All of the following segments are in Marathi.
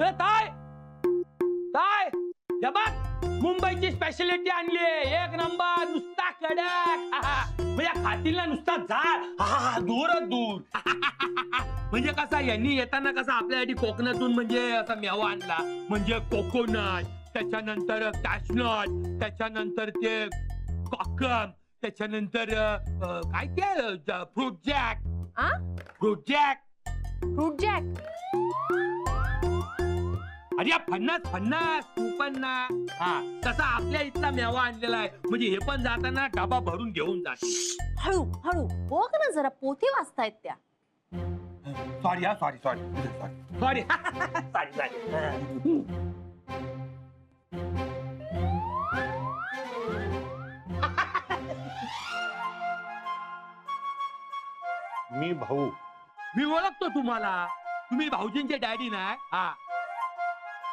ताय ताय हे बघ मुंबईची स्पेशालिटी आणली एक नंबर नुसता कडक म्हणजे खातील ना नुसता झाड दूरच दूर म्हणजे कसा यांनी येताना कसा आपल्यासाठी कोकणातून म्हणजे असा मेवा आणला म्हणजे कोकोनट त्याच्यानंतर कॅशनट त्याच्यानंतर ते कोकम त्याच्यानंतर काय ते fruit jack fruit jack fruit jack अरे फन्नास फन्नास तू पण ना हा तसा आपल्या इथला मेवा आणलेला आहे म्हणजे हे पण जाताना डबा भरून घेऊन जाते हळू हळू बघ ना जरा पोथी वाचतायत त्या सॉरी हा sorry sorry sorry sorry sorry मी भाऊ. मी ओळखतो तुम्हाला तुम्ही भाऊजींचे डॅडी नाही हा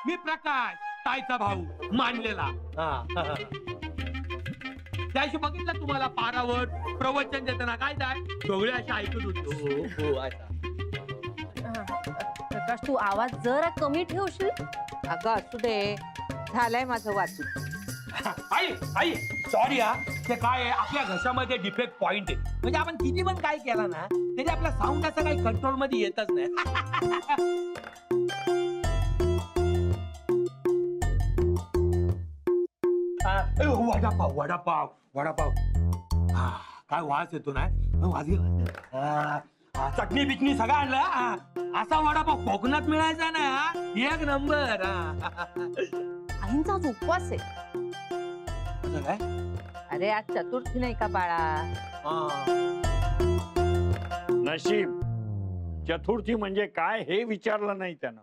मी प्रकाश ताईचा भाऊ मानलेला त्याशी बघितलं तुम्हाला पारावर प्रवचन देताना काय जाय सगळे असे ऐकत होतो हो असा प्रकाश तू आवाज जरा कमी ठेवशील अगं असू दे झालंय माझं वाचून आई आई सॉरी हा ते काय आहे आपल्या घशामध्ये डिफेक्ट पॉइंट आहे म्हणजे आपण किती पण काय केला ना तरी आपला साऊंड असा काही कंट्रोल मध्ये येतच नाही वडापाव वडापाव वडापाव काय वास येतो ना चटणी बिटणी सगळं आणलं असा वडापाव कोकणात मिळायचा ना एक नंबर आईंचा आज उपवास आहे काय अरे आज चतुर्थी नाही का बाळा नशीब चतुर्थी म्हणजे काय हे विचारलं नाही त्यानं.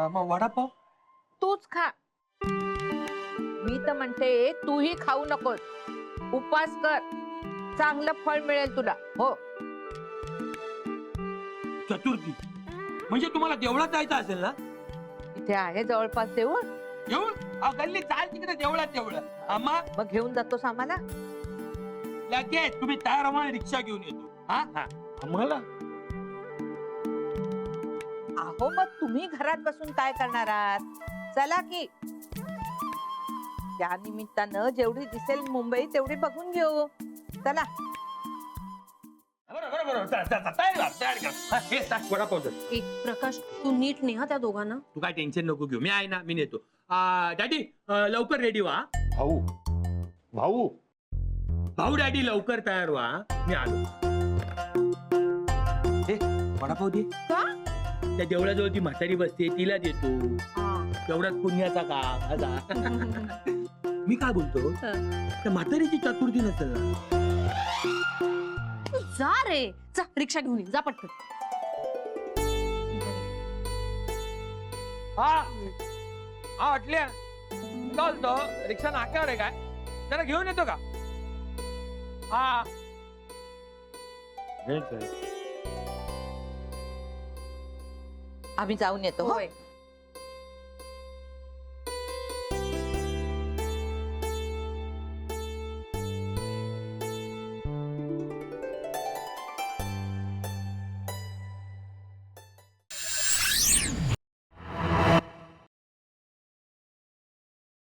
मग वडापाव तूच खा मी तर म्हणते तूही खाऊ नकोस उपवास कर चांगलं फळ मिळेल तुला हो चतुर्थी म्हणजे तुम्हाला देवळात जायचं असेल ना इथे आहे जवळपास देऊळ घेऊन गल्ली चाल तिकडे देवळात देवळात आम्हा मग घेऊन जातोस आम्हाला लगेच तुम्ही तयार व्हा रिक्षा घेऊन येतो हा आम्हाला अहो मग तुम्ही घरात बसून काय करणार आहात चला की त्या निमित्तानं जेवढी दिसेल मुंबई तेवढी बघून घेऊ चला एक प्रकाश तू नीट नेहा त्या दोघांना तू काय टेन्शन नको घेऊ मी आहे ना मी नेतो डॅडी लवकर रेडी व्हा भाऊ भाऊ भाऊ डॅडी लवकर तयार व्हा मी आलो वडापाव दे का त्या देवळाजवळ ती म्हातारी बसते तिला देतो तेवढ्याच पुण्याचा का मी काय बोलतो त्या म्हातारीची चतुर्थी नसेल ना जा रे जा रिक्षा घेऊन ये जा पटकन हा अटल्या चालतो रिक्षा नाक्यावर आहे काय त्याला घेऊन येतो का हा हेच आहे. आम्ही जाऊन येतो हो होय